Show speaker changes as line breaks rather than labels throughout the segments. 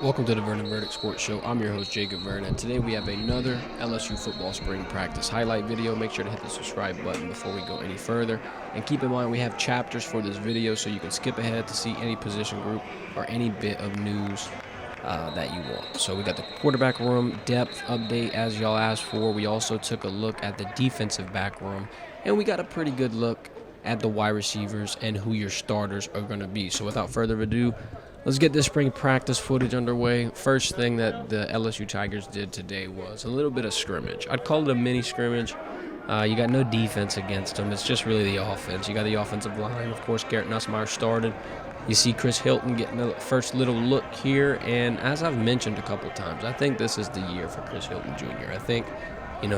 Welcome to the Verdin Sports Show. I'm your host, Jacob Verdin, and today we have another LSU football spring practice highlight video. Make sure to hit the subscribe button before we go any further. And keep in mind, we have chapters for this video, so you can skip ahead to see any position group or any bit of news that you want. So we got the quarterback room depth update, as y'all asked for. We also took a look at the defensive back room, and we got a pretty good look at the wide receivers and who your starters are going to be. So without further ado, let's get this spring practice footage underway. First thing that the LSU Tigers did today was a little bit of scrimmage. I'd call it a mini scrimmage. You got no defense against them. It's just really the offense. You got the offensive line. Of course, Garrett Nussmeier started. You see Chris Hilton getting the first little look here. And as I've mentioned a couple times, I think this is the year for Chris Hilton Jr. I think,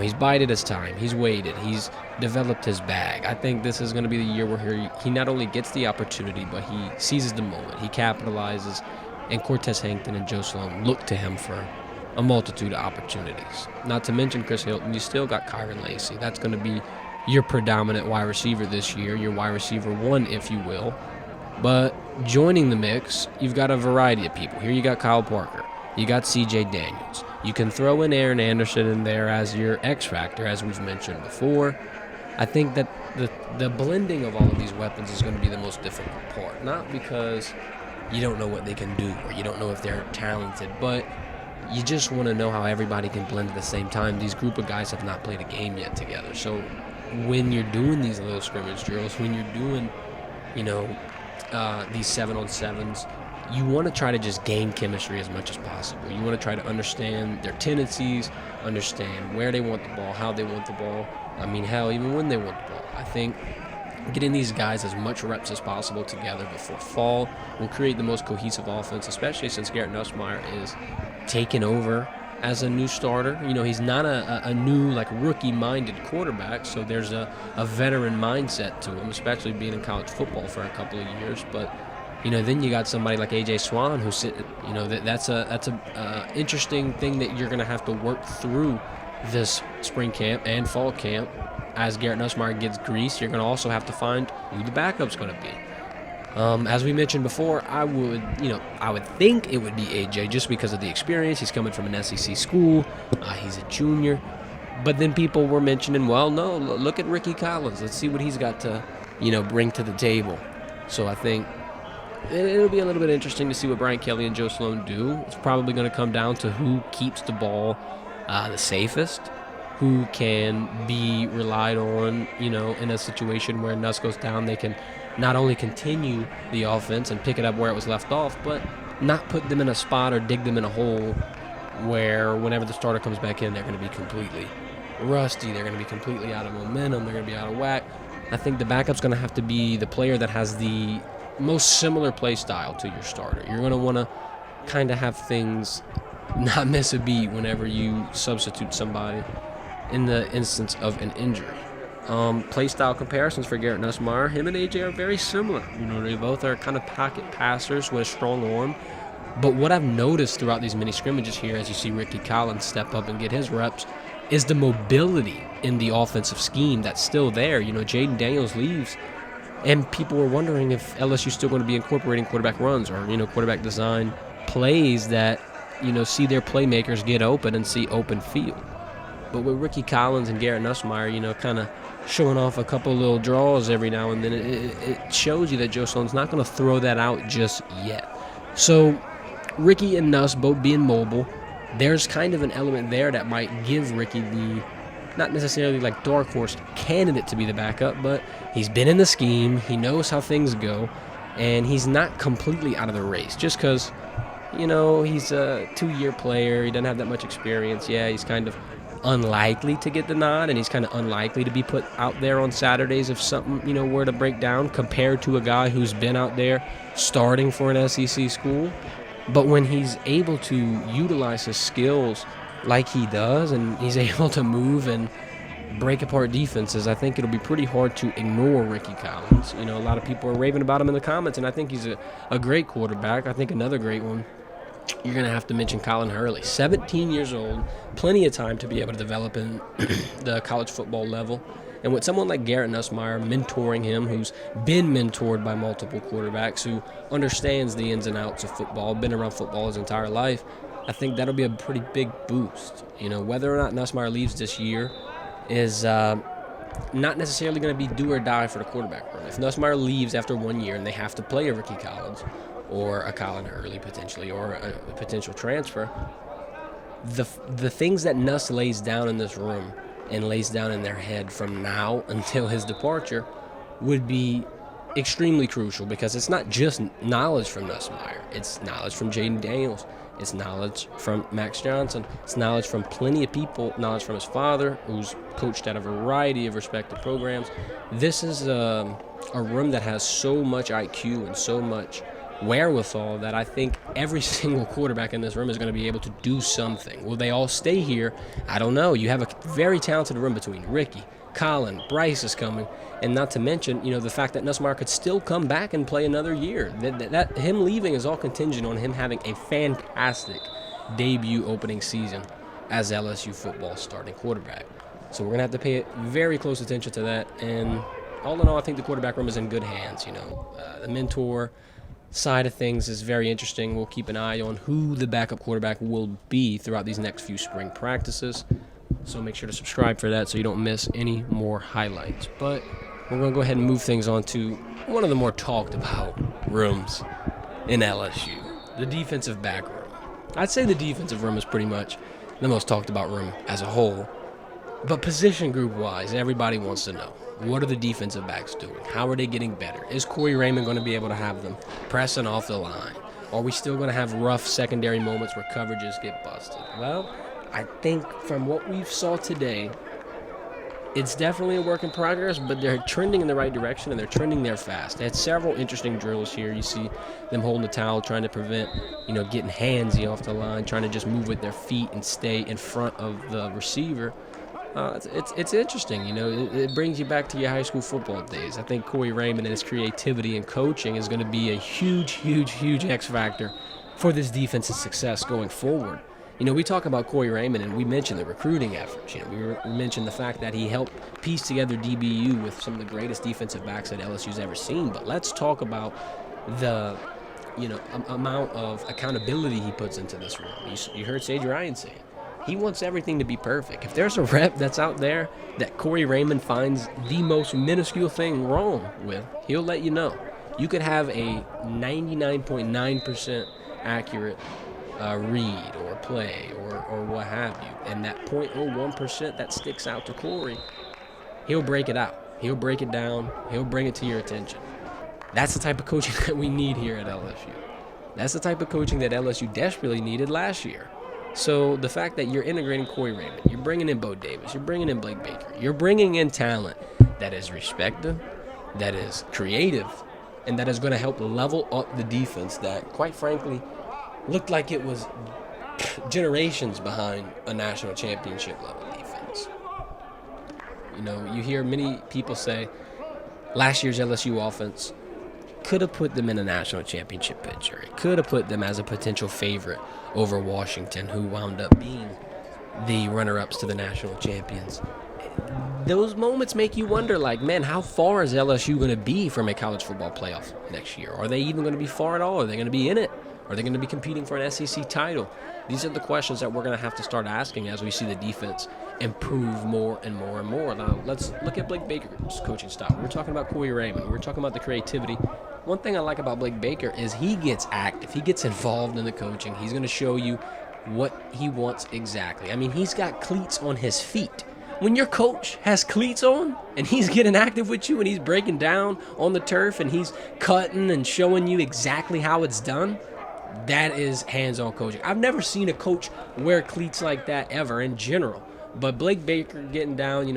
he's bided his time. He's waited. He's developed his bag. I think this is going to be the year where he not only gets the opportunity, but he seizes the moment. He capitalizes, and Cortez Hankton and Joe Sloan look to him for a multitude of opportunities. Not to mention Chris Hilton, you still got Kyron Lacy. That's going to be your predominant wide receiver this year, your wide receiver one, if you will. But joining the mix, you've got a variety of people. Here you got Kyle Parker. You got C.J. Daniels. You can throw in Aaron Anderson in there as your X factor, as we've mentioned before. I think that the blending of all of these weapons is going to be the most difficult part. Not because you don't know what they can do or you don't know if they're talented, but you just want to know how everybody can blend at the same time. These group of guys have not played a game yet together. So when you're doing these little scrimmage drills, when you're doing, these 7-on-7s, you want to try to just gain chemistry as much as possible. You want to try to understand their tendencies, understand where they want the ball, how they want the ball. Hell, even when they want the ball. I think getting these guys as much reps as possible together before fall will create the most cohesive offense, especially since Garrett Nussmeier is taking over as a new starter. He's not a new, rookie-minded quarterback, so there's a veteran mindset to him, especially being in college football for a couple of years. But then you got somebody like A.J. Swan who's sitting. That's a interesting thing that you're going to have to work through this spring camp and fall camp. As Garrett Nussmeier gets greased, you're going to also have to find who the backup's going to be. As we mentioned before, I would think it would be A.J. just because of the experience. He's coming from an SEC school. He's a junior. But then people were mentioning, well, no, look at Ricky Collins. Let's see what he's got to, bring to the table. So I think it'll be a little bit interesting to see what Brian Kelly and Joe Sloan do. It's probably going to come down to who keeps the ball the safest, who can be relied on, in a situation where Nuss goes down. They can not only continue the offense and pick it up where it was left off, but not put them in a spot or dig them in a hole where whenever the starter comes back in, they're going to be completely rusty. They're going to be completely out of momentum. They're going to be out of whack. I think the backup's going to have to be the player that has the most similar play style to your starter. You're going to want to kind of have things not miss a beat whenever you substitute somebody in the instance of an injury. Play style comparisons for Garrett Nussmeier. Him and AJ are very similar. They both are kind of pocket passers with a strong arm. But what I've noticed throughout these mini scrimmages here, as you see Ricky Collins step up and get his reps, is the mobility in the offensive scheme that's still there. Jaden Daniels leaves, and people were wondering if LSU's still going to be incorporating quarterback runs or, quarterback design plays that, see their playmakers get open and see open field. But with Ricky Collins and Garrett Nussmeier, kind of showing off a couple little draws every now and then, it shows you that Joe Sloan's not going to throw that out just yet. So Ricky and Nuss both being mobile, there's kind of an element there that might give Ricky the, not necessarily like dark horse candidate to be the backup, but he's been in the scheme, he knows how things go, and he's not completely out of the race. Just because, he's a 2-year player, he doesn't have that much experience. Yeah, he's kind of unlikely to get the nod, and he's kind of unlikely to be put out there on Saturdays if something, were to break down, compared to a guy who's been out there starting for an SEC school. But when he's able to utilize his skills like he does, and he's able to move and break apart defenses, I think it'll be pretty hard to ignore Ricky Collins. A lot of people are raving about him in the comments, and I think he's a great quarterback. I think another great one, you're going to have to mention Colin Hurley. 17 years old, plenty of time to be able to develop in the college football level. And with someone like Garrett Nussmeier mentoring him, who's been mentored by multiple quarterbacks, who understands the ins and outs of football, been around football his entire life, I think that'll be a pretty big boost. Whether or not Nussmeier leaves this year is not necessarily going to be do or die for the quarterback room. If Nussmeier leaves after 1 year and they have to play a Ricky Collins or a Colin Hurley potentially, or a potential transfer, the things that Nuss lays down in this room and lays down in their head from now until his departure would be extremely crucial, because it's not just knowledge from Nussmeier. It's knowledge from Jaden Daniels. It's knowledge from Max Johnson. It's knowledge from plenty of people, knowledge from his father, who's coached at a variety of respected programs. This is a room that has so much IQ and so much wherewithal that I think every single quarterback in this room is going to be able to do something. Will they all stay here? I don't know. You have a very talented room between Ricky, Colin, Bryce is coming, and not to mention, the fact that Nussmeier could still come back and play another year. That him leaving is all contingent on him having a fantastic debut opening season as LSU football starting quarterback. So we're going to have to pay very close attention to that. And all in all, I think the quarterback room is in good hands. The mentor side of things is very interesting. We'll keep an eye on who the backup quarterback will be throughout these next few spring practices. So make sure to subscribe for that so you don't miss any more highlights. But we're going to go ahead and move things on to one of the more talked about rooms in LSU, the defensive back room. I'd say the defensive room is pretty much the most talked about room as a whole. But position group wise, everybody wants to know, what are the defensive backs doing? How are they getting better? Is Corey Raymond going to be able to have them pressing off the line? Are we still going to have rough secondary moments where coverages get busted? Well, I think from what we saw today, it's definitely a work in progress, but they're trending in the right direction, and they're trending there fast. They had several interesting drills here. You see them holding the towel, trying to prevent, getting handsy off the line, trying to just move with their feet and stay in front of the receiver. It's interesting, it brings you back to your high school football days. I think Corey Raymond and his creativity and coaching is going to be a huge, huge, huge X factor for this defense's success going forward. We talk about Corey Raymond, and we mentioned the recruiting efforts. We mentioned the fact that he helped piece together DBU with some of the greatest defensive backs that LSU's ever seen. But let's talk about the amount of accountability he puts into this room. You heard Sage Ryan say it. He wants everything to be perfect. If there's a rep that's out there that Corey Raymond finds the most minuscule thing wrong with, he'll let you know. You could have a 99.9% accurate read or play or what have you, and that 0.01% that sticks out to Corey, he'll break it out. He'll break it down. He'll bring it to your attention. That's the type of coaching that we need here at LSU. That's the type of coaching that LSU desperately needed last year. So the fact that you're integrating Corey Raymond, you're bringing in Bo Davis, you're bringing in Blake Baker, you're bringing in talent that is respected, that is creative, and that is going to help level up the defense that, quite frankly, looked like it was generations behind a national championship level defense. You hear many people say last year's LSU offense could have put them in a national championship picture. It could have put them as a potential favorite over Washington, who wound up being the runner-ups to the national champions. Those moments make you wonder, man, how far is LSU going to be from a college football playoff next year? Are they even going to be far at all? Are they going to be in it? Are they going to be competing for an SEC title? These are the questions that we're going to have to start asking as we see the defense improve more and more and more. Now, let's look at Blake Baker's coaching style. We're talking about Corey Raymond. We're talking about the creativity. One thing I like about Blake Baker is he gets active. He gets involved in the coaching. He's going to show you what he wants exactly. He's got cleats on his feet. When your coach has cleats on and he's getting active with you and he's breaking down on the turf and he's cutting and showing you exactly how it's done, that is hands-on coaching. I've never seen a coach wear cleats like that ever in general. But Blake Baker getting down,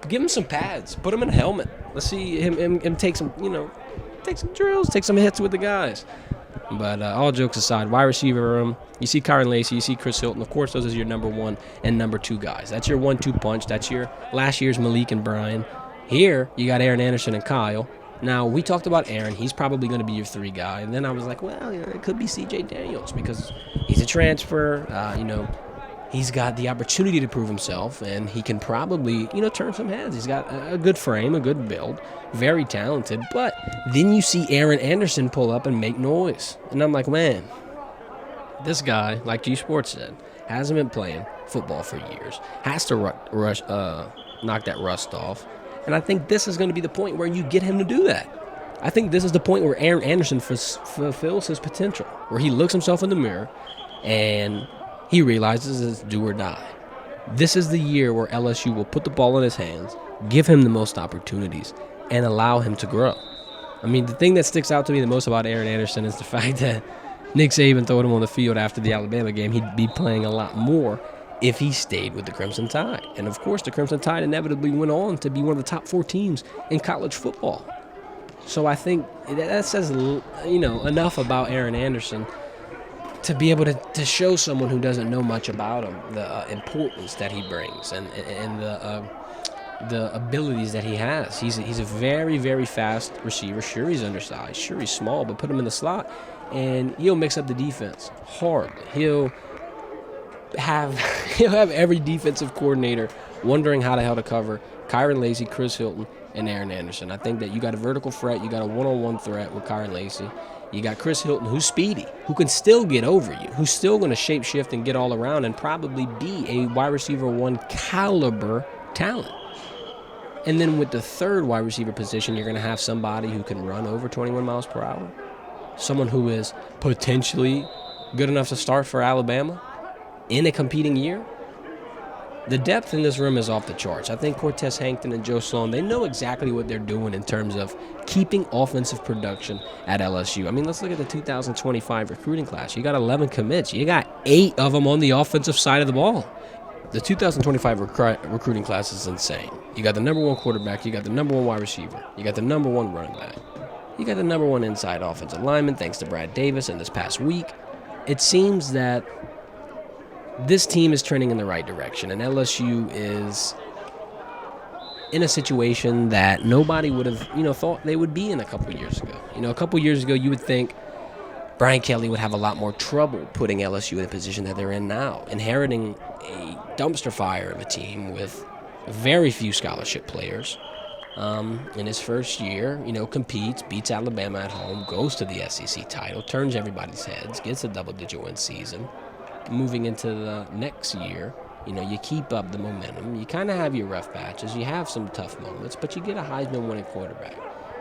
give him some pads, put him in a helmet. Let's see him take some, take some drills, take some hits with the guys. But all jokes aside, wide receiver room, you see Kyron Lacey, you see Chris Hilton. Of course, those are your number one and number two guys. That's your 1-2 punch. That's your last year's Malik and Brian. Here, you got Aaron Anderson and Kyle. Now, we talked about Aaron. He's probably going to be your 3 guy. And then I was like, well, it could be C.J. Daniels because he's a transfer. He's got the opportunity to prove himself, and he can probably, turn some heads. He's got a good frame, a good build, very talented. But then you see Aaron Anderson pull up and make noise. And I'm like, man, this guy, like G Sports said, hasn't been playing football for years, has to knock that rust off. And I think this is going to be the point where you get him to do that. I think this is the point where Aaron Anderson fulfills his potential, where he looks himself in the mirror and he realizes it's do or die. This is the year where LSU will put the ball in his hands, give him the most opportunities, and allow him to grow. I mean, the thing that sticks out to me the most about Aaron Anderson is the fact that Nick Saban told him on the field after the Alabama game he'd be playing a lot more if he stayed with the Crimson Tide. And, of course, the Crimson Tide inevitably went on to be one of the top 4 teams in college football. So I think that says, enough about Aaron Anderson to be able to show someone who doesn't know much about him the importance that he brings and the abilities that he has. He's a very, very fast receiver. Sure, he's undersized. Sure, he's small, but put him in the slot, and he'll mix up the defense horribly. He'll have every defensive coordinator wondering how the hell to cover Kyron Lacy, Chris Hilton, and Aaron Anderson. I think that you got a vertical threat. You got a one-on-one threat with Kyron Lacy. You got Chris Hilton, who's speedy, who can still get over you, who's still going to shape-shift and get all around and probably be a wide receiver 1 caliber talent. And then with the third wide receiver position, you're going to have somebody who can run over 21 miles per hour, someone who is potentially good enough to start for Alabama in a competing year. The depth in this room is off the charts. I think Cortez Hankton and Joe Sloan, they know exactly what they're doing in terms of keeping offensive production at LSU. I mean, let's look at the 2025 recruiting class. You got 11 commits. You got 8 of them on the offensive side of the ball. The 2025 recruiting class is insane. You got the number 1 quarterback. You got the number 1 wide receiver. You got the number 1 running back. You got the number 1 inside offensive lineman, thanks to Brad Davis in this past week. It seems that this team is trending in the right direction, and LSU is in a situation that nobody would have, thought they would be in a couple years ago. A couple years ago, you would think Brian Kelly would have a lot more trouble putting LSU in a position that they're in now, inheriting a dumpster fire of a team with very few scholarship players. In his first year, competes, beats Alabama at home, goes to the SEC title, turns everybody's heads, gets a double-digit win season. Moving into the next year, you keep up the momentum. You kind of have your rough patches. You have some tough moments, but you get a Heisman-winning quarterback.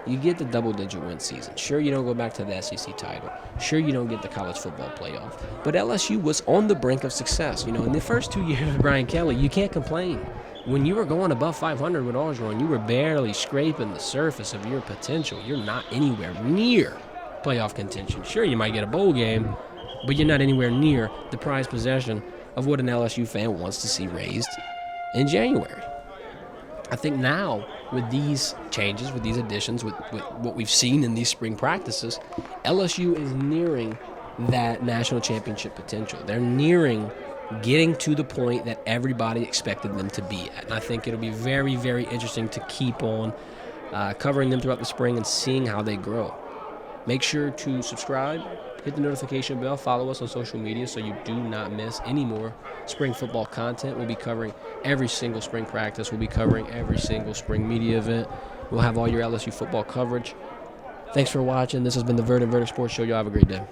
You get the double-digit win season. Sure, you don't go back to the SEC title. Sure, you don't get the college football playoff. But LSU was on the brink of success. In the first 2 years of Brian Kelly, you can't complain. When you were going above 500 with Orgeron, you were barely scraping the surface of your potential. You're not anywhere near playoff contention. Sure, you might get a bowl game, but you're not anywhere near the prized possession of what an LSU fan wants to see raised in January. I think now, with these changes, with these additions, with what we've seen in these spring practices, LSU is nearing that national championship potential. They're nearing getting to the point that everybody expected them to be at. And I think it'll be very, very interesting to keep on covering them throughout the spring and seeing how they grow. Make sure to subscribe, hit the notification bell, follow us on social media so you do not miss any more spring football content. We'll be covering every single spring practice. We'll be covering every single spring media event. We'll have all your LSU football coverage. Thanks for watching. This has been the Verdin Sports Show. Y'all have a great day.